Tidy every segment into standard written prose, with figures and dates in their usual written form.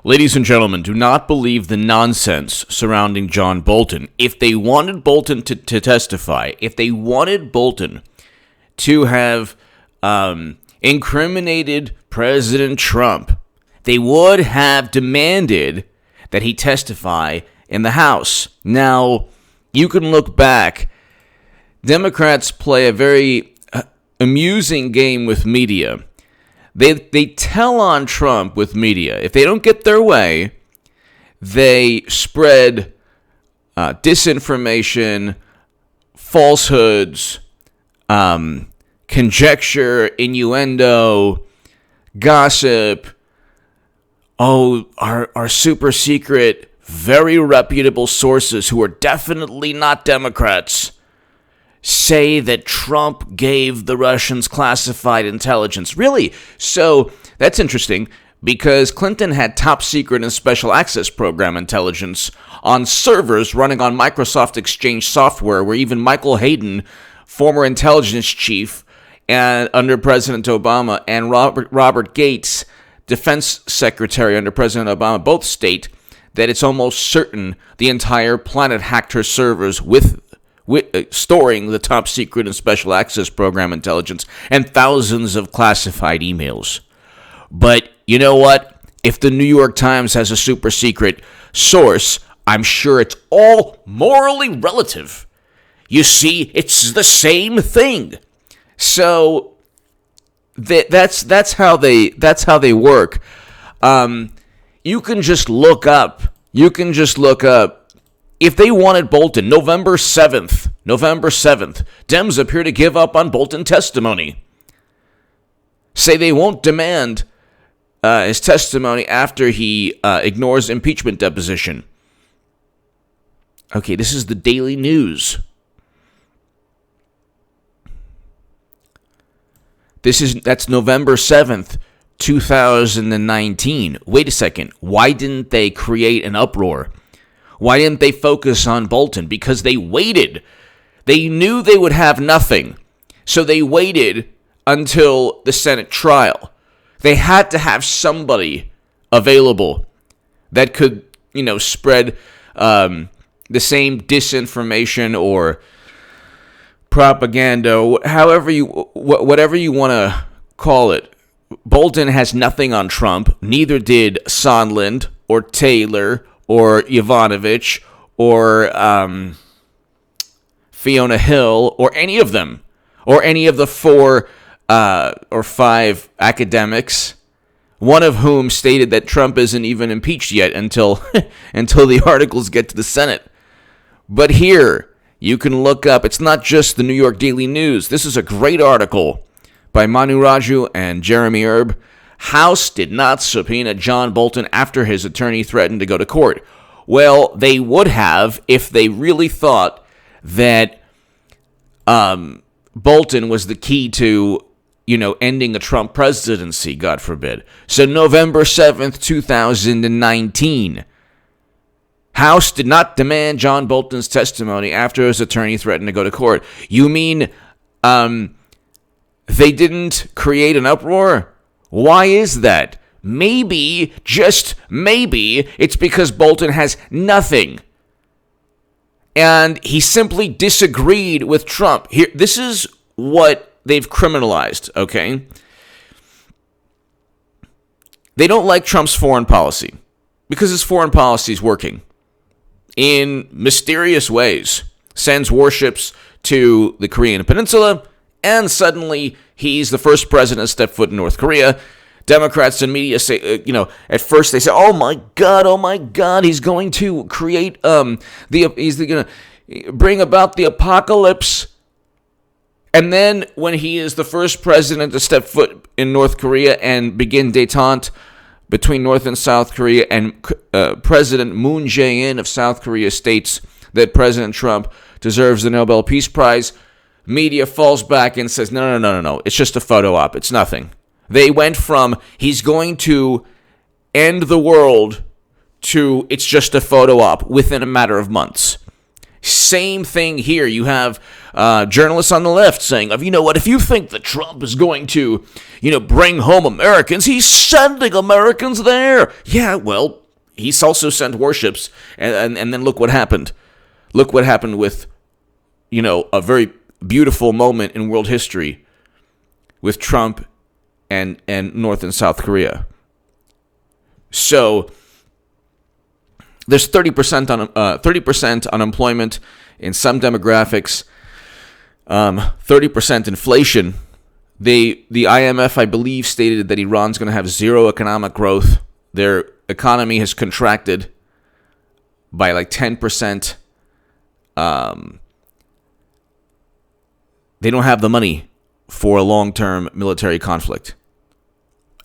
Ladies and gentlemen, do not believe the nonsense surrounding John Bolton. If they wanted Bolton to testify, if they wanted Bolton to have incriminated President Trump, they would have demanded that he testify in the House. Now, you can look back. Democrats play a very amusing game with media. They tell on Trump with media. If they don't get their way, they spread disinformation, falsehoods, conjecture, innuendo, gossip. Oh, our super secret, very reputable sources who are definitely not Democrats say that Trump gave the Russians classified intelligence. Really? So that's interesting because Clinton had top secret and special access program intelligence on servers running on Microsoft Exchange software, where even Michael Hayden, former intelligence chief and under President Obama, and Robert Gates, defense secretary under President Obama, both state that it's almost certain the entire planet hacked her servers with storing the top secret and special access program intelligence and thousands of classified emails. But you know what? If the New York Times has a super secret source, I'm sure it's all morally relative. You see, it's the same thing. So that's how they work. You can just look up. If they wanted Bolton, November 7th, Dems appear to give up on Bolton testimony. Say they won't demand his testimony after he ignores impeachment deposition. Okay, this is the Daily News. That's November 7th, 2019. Wait a second. Why didn't they create an uproar? Why didn't they focus on Bolton? Because they waited. They knew they would have nothing. So they waited until the Senate trial. They had to have somebody available that could, spread the same disinformation or propaganda, whatever you want to call it. Bolton has nothing on Trump. Neither did Sondland or Taylor or Yovanovitch, or Fiona Hill, or any of them, or any of the 4 or 5 academics, one of whom stated that Trump isn't even impeached yet until the articles get to the Senate. But here, you can look up, it's not just the New York Daily News. This is a great article by Manu Raju and Jeremy Erb. House did not subpoena John Bolton after his attorney threatened to go to court. Well, they would have if they really thought that Bolton was the key to, ending a Trump presidency, God forbid. So November 7th, 2019. House did not demand John Bolton's testimony after his attorney threatened to go to court. You mean they didn't create an uproar? Why is that? Maybe, just maybe, it's because Bolton has nothing. And he simply disagreed with Trump. Here, this is what they've criminalized, okay? They don't like Trump's foreign policy because his foreign policy is working in mysterious ways. Sends warships to the Korean Peninsula, and suddenly he's the first president to step foot in North Korea. Democrats and media say, at first they say, oh my God, he's going to create, he's going to bring about the apocalypse. And then when he is the first president to step foot in North Korea and begin détente between North and South Korea, and President Moon Jae-in of South Korea states that President Trump deserves the Nobel Peace Prize, media falls back and says, no, it's just a photo op, it's nothing. They went from, he's going to end the world, to it's just a photo op within a matter of months. Same thing here. You have journalists on the left saying, you know what, if you think that Trump is going to, bring home Americans, he's sending Americans there. Yeah, well, he's also sent warships, and then look what happened. Look what happened with, a very beautiful moment in world history with Trump and North and South Korea. So there's 30% unemployment in some demographics, 30% inflation. The IMF, I believe, stated that Iran's going to have zero economic growth. Their economy has contracted by like 10%. They don't have the money for a long-term military conflict.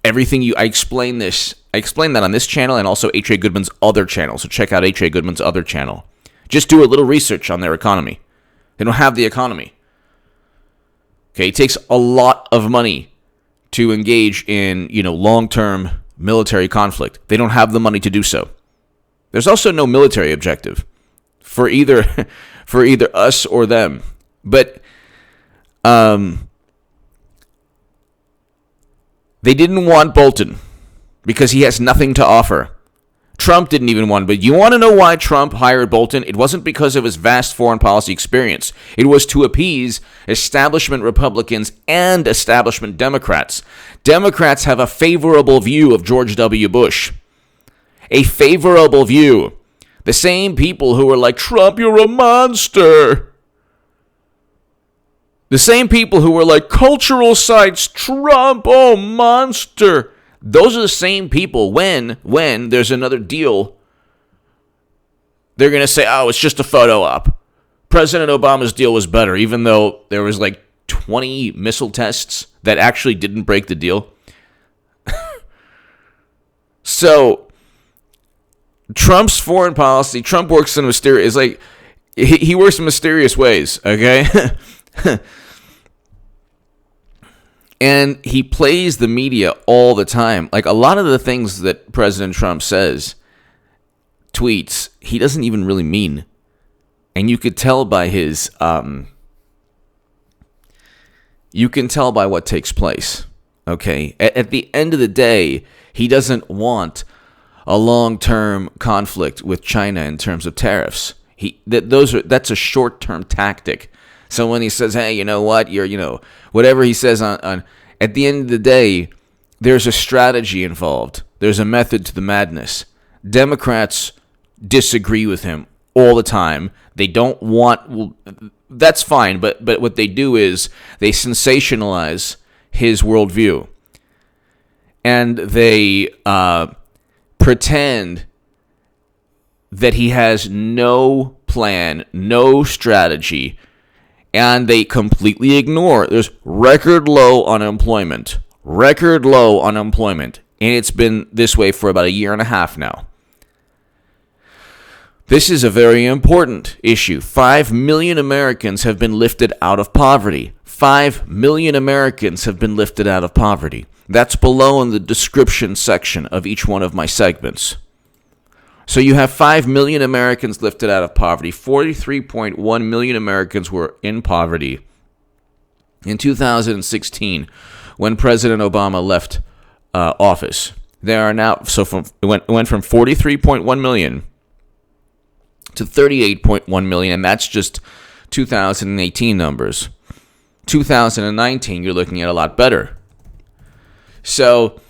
I explain that on this channel and also H.A. Goodman's other channel. So check out H.A. Goodman's other channel. Just do a little research on their economy. They don't have the economy. Okay, it takes a lot of money to engage in, long-term military conflict. They don't have the money to do so. There's also no military objective for either us or them. But they didn't want Bolton because he has nothing to offer. Trump didn't even want, but you want to know why Trump hired Bolton? It wasn't because of his vast foreign policy experience. It was to appease establishment Republicans and establishment Democrats. Democrats have a favorable view of George W. Bush. A favorable view. The same people who were like, Trump, you're a monster. The same people who were like, cultural sites, Trump, oh, monster. Those are the same people when there's another deal, they're going to say, oh, it's just a photo op. President Obama's deal was better, even though there was like 20 missile tests that actually didn't break the deal. So, Trump's foreign policy, Trump works in mysterious, he works in mysterious ways, okay? And he plays the media all the time. Like, a lot of the things that President Trump says, tweets, he doesn't even really mean. And you could tell by his, you can tell by what takes place, okay? At the end of the day, he doesn't want a long-term conflict with China in terms of tariffs. That's a short-term tactic. So when he says, hey, you know what, whatever he says on at the end of the day, there's a strategy involved. There's a method to the madness. Democrats disagree with him all the time. They don't want, well, that's fine, but what they do is they sensationalize his worldview. And they pretend that he has no plan, no strategy, and they completely ignore. There's record low unemployment, and it's been this way for about a year and a half now. This is a very important issue. 5 million Americans have been lifted out of poverty. 5 million Americans have been lifted out of poverty. That's below in the description section of each one of my segments. So you have 5 million Americans lifted out of poverty. 43.1 million Americans were in poverty in 2016 when President Obama left office. There are now, it went from 43.1 million to 38.1 million, and that's just 2018 numbers. 2019, you're looking at a lot better. So,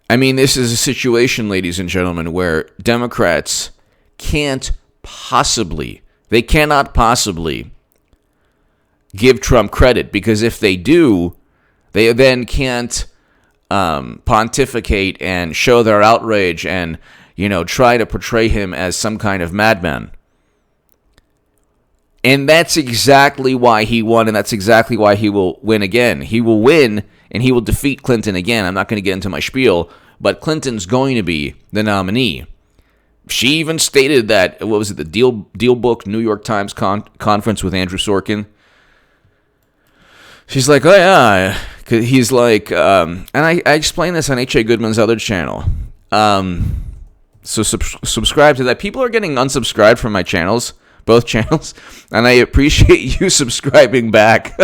I mean, this is a situation, ladies and gentlemen, where Democrats cannot possibly give Trump credit, because if they do, they then can't pontificate and show their outrage and, try to portray him as some kind of madman. And that's exactly why he won, and that's exactly why he will win again. He will win, and he will defeat Clinton again. I'm not going to get into my spiel, but Clinton's going to be the nominee. She even stated that, the Deal Book New York Times conference with Andrew Sorkin. She's like, oh yeah, he's like, and I explained this on H.A. Goodman's other channel. So subscribe to that. People are getting unsubscribed from my channels, both channels, and I appreciate you subscribing back.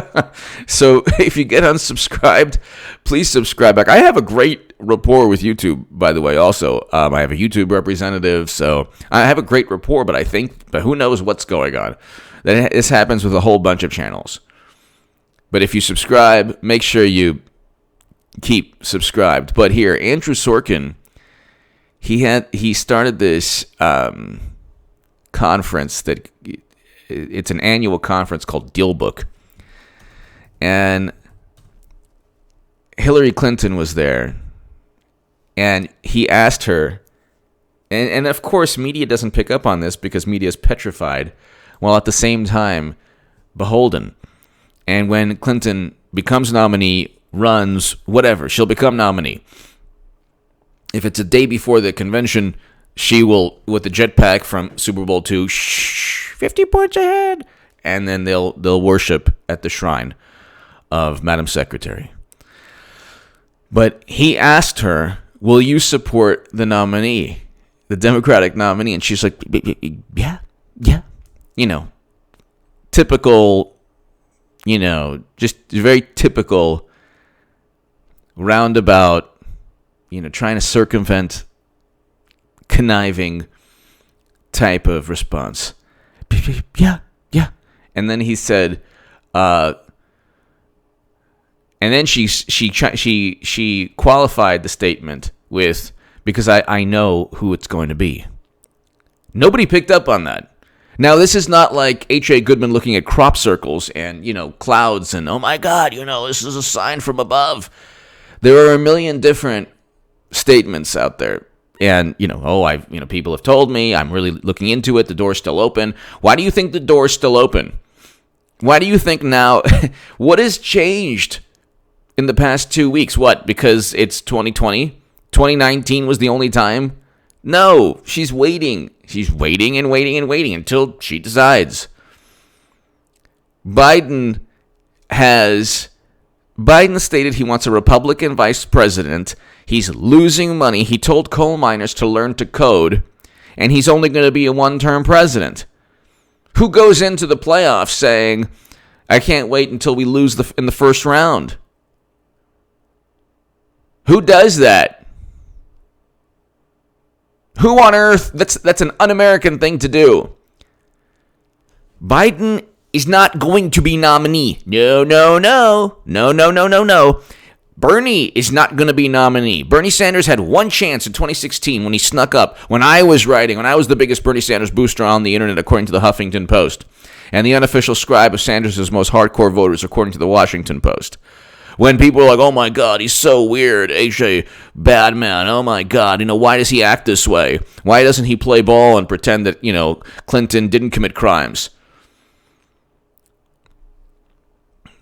So if you get unsubscribed, please subscribe back. I have a great rapport with YouTube, by the way, also. I have a YouTube representative, so I have a great rapport, but who knows what's going on. This happens with a whole bunch of channels. But if you subscribe, make sure you keep subscribed. But here, Andrew Sorkin, he started this conference that it's an annual conference called DealBook, and Hillary Clinton was there, and he asked her, and of course media doesn't pick up on this because media is petrified, while at the same time beholden. And when Clinton becomes nominee, runs, whatever, she'll become nominee. If it's a day before the convention, she will, with the jetpack from Super Bowl II, 50 points ahead, and then they'll worship at the shrine of Madam Secretary. But he asked her, will you support the nominee, the Democratic nominee? And she's like, yeah. Typical, just very typical roundabout, trying to circumvent, conniving type of response. Yeah. And then he said, and then she qualified the statement with, because I know who it's going to be. Nobody picked up on that. Now, this is not like H.A. Goodman looking at crop circles and, clouds and, oh my God, this is a sign from above. There are a million different statements out there. And, people have told me, I'm really looking into it, the door's still open. Why do you think the door's still open? Why do you think now, what has changed in the past 2 weeks? What, because it's 2020? 2019 was the only time? No, she's waiting. She's waiting and waiting and waiting until she decides. Biden stated he wants a Republican vice president. He's losing money. He told coal miners to learn to code, and he's only going to be a one-term president. Who goes into the playoffs saying, I can't wait until we lose in the first round? Who does that? Who on earth? That's an un-American thing to do. Biden is not going to be nominee. No. Bernie is not going to be nominee. Bernie Sanders had one chance in 2016 when he snuck up, when I was the biggest Bernie Sanders booster on the internet, according to the Huffington Post, and the unofficial scribe of Sanders' most hardcore voters, according to the Washington Post. When people are like, oh my God, he's so weird, AJ, bad man, oh my God, why does he act this way? Why doesn't he play ball and pretend that, Clinton didn't commit crimes?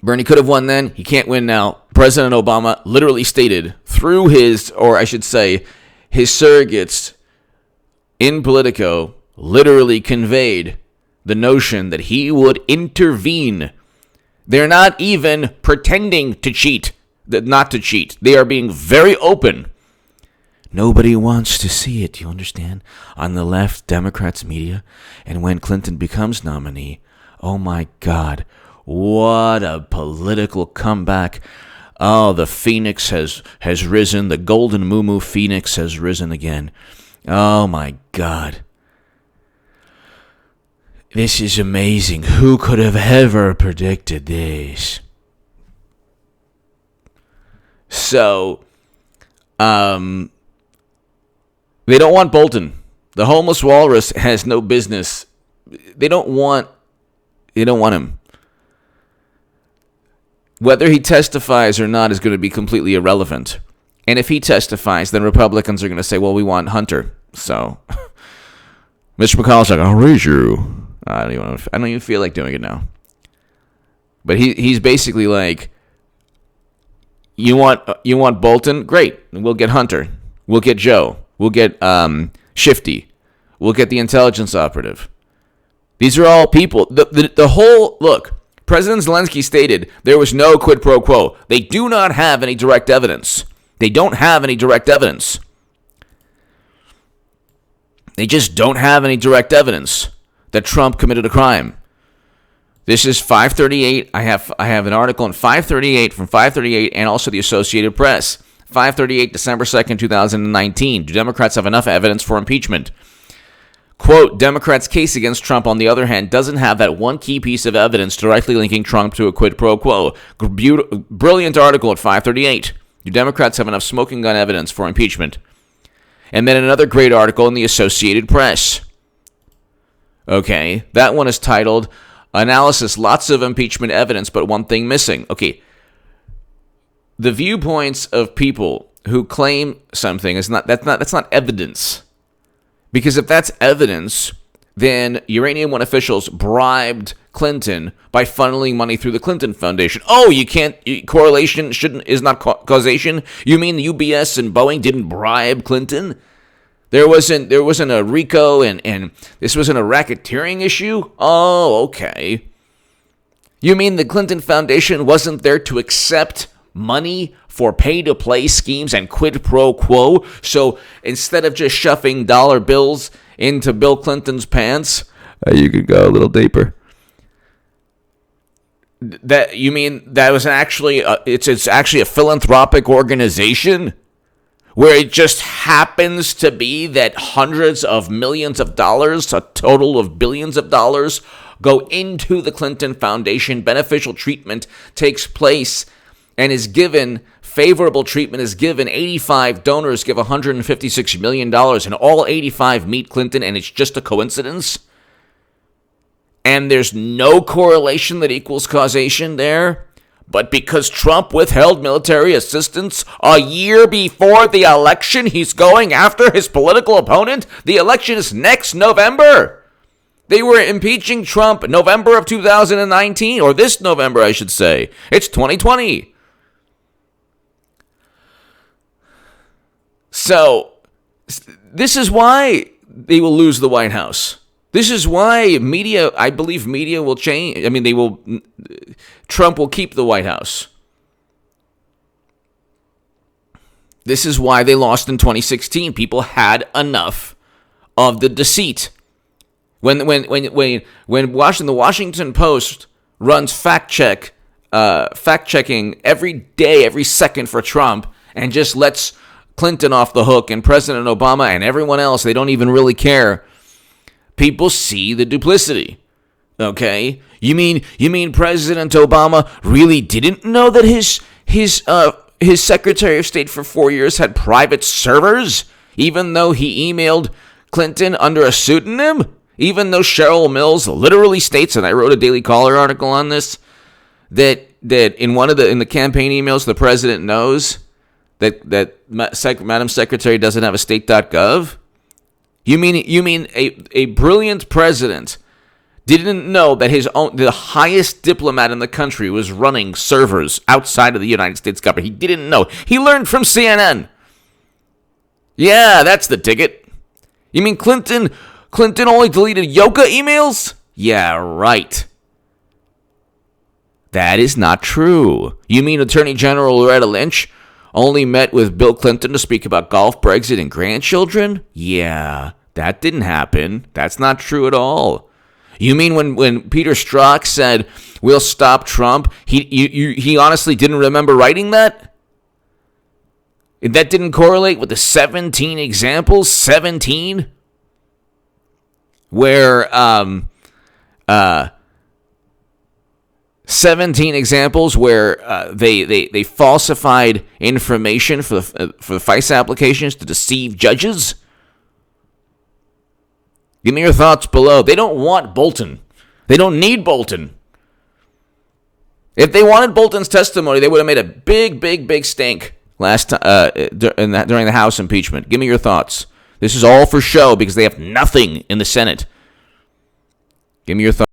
Bernie could have won then. He can't win now. President Obama literally stated through his surrogates in Politico, literally conveyed the notion that he would intervene. They're not even pretending to cheat, not to cheat. They are being very open. Nobody wants to see it, you understand? On the left, Democrats, media. And when Clinton becomes nominee, oh my God, what a political comeback. Oh, the phoenix has risen. The golden moo phoenix has risen again. Oh my God. This is amazing. Who could have ever predicted this? So, they don't want Bolton. The homeless walrus has no business. They don't want him. Whether he testifies or not is going to be completely irrelevant. And if he testifies, then Republicans are going to say, well, we want Hunter. So, Mr. McConnell's like, I'll raise you. I don't even feel like doing it now. But he's basically like, you want Bolton? Great. We'll get Hunter. We'll get Joe. We'll get Shifty. We'll get the intelligence operative. These are all people. The whole, look, President Zelensky stated there was no quid pro quo. They do not have any direct evidence. They don't have any direct evidence. They just don't have any direct evidence that Trump committed a crime. This is 538. I have an article in 538 from 538 and also the Associated Press. 538, December 2nd, 2019. Do Democrats have enough evidence for impeachment? Quote, Democrats' case against Trump, on the other hand, doesn't have that one key piece of evidence directly linking Trump to a quid pro quo. Brilliant article at 538. Do Democrats have enough smoking gun evidence for impeachment? And then another great article in the Associated Press. Okay, that one is titled, Analysis, Lots of Impeachment Evidence, but One Thing Missing. Okay, the viewpoints of people who claim something that's not evidence. Because if that's evidence, then Uranium One officials bribed Clinton by funneling money through the Clinton Foundation. Oh, correlation is not causation? You mean the UBS and Boeing didn't bribe Clinton? There wasn't a RICO and this wasn't a racketeering issue? Oh, okay. You mean the Clinton Foundation wasn't there to accept money for pay-to-play schemes and quid pro quo? So instead of just shoving dollar bills into Bill Clinton's pants, you could go a little deeper. That you mean that was it's actually a philanthropic organization where it just happens to be that hundreds of millions of dollars, a total of billions of dollars, go into the Clinton Foundation. Beneficial treatment takes place and is given, favorable treatment is given. 85 donors give $156 million, and all 85 meet Clinton, and it's just a coincidence? And there's no correlation that equals causation there? But because Trump withheld military assistance a year before the election, he's going after his political opponent? The election is next November. They were impeaching Trump November of 2019, or this November, I should say. It's 2020. So, this is why they will lose the White House. This is why I believe media will change. I mean, Trump will keep the White House. This is why they lost in 2016. People had enough of the deceit. When the Washington Post runs fact-checking every day, every second for Trump, and just lets Clinton off the hook and President Obama and everyone else, they don't even really care. People see the duplicity. Okay? You mean President Obama really didn't know that his Secretary of State for 4 years had private servers, even though he emailed Clinton under a pseudonym? Even though Cheryl Mills literally states, and I wrote a Daily Caller article on this, that in the campaign emails the president knows that Madam Secretary doesn't have a state.gov? You mean a brilliant president didn't know that the highest diplomat in the country was running servers outside of the United States government? He didn't know. He learned from CNN. Yeah, that's the ticket. You mean Clinton only deleted yoga emails? Yeah, right. That is not true. You mean Attorney General Loretta Lynch only met with Bill Clinton to speak about golf, Brexit, and grandchildren? Yeah, that didn't happen. That's not true at all. You mean when Peter Strzok said, we'll stop Trump, he honestly didn't remember writing that? That didn't correlate with the 17 examples? 17? Where 17 examples where they falsified information for the FICE applications to deceive judges? Give me your thoughts below. They don't want Bolton. They don't need Bolton. If they wanted Bolton's testimony, they would have made a big stink during the House impeachment. Give me your thoughts. This is all for show because they have nothing in the Senate. Give me your thoughts.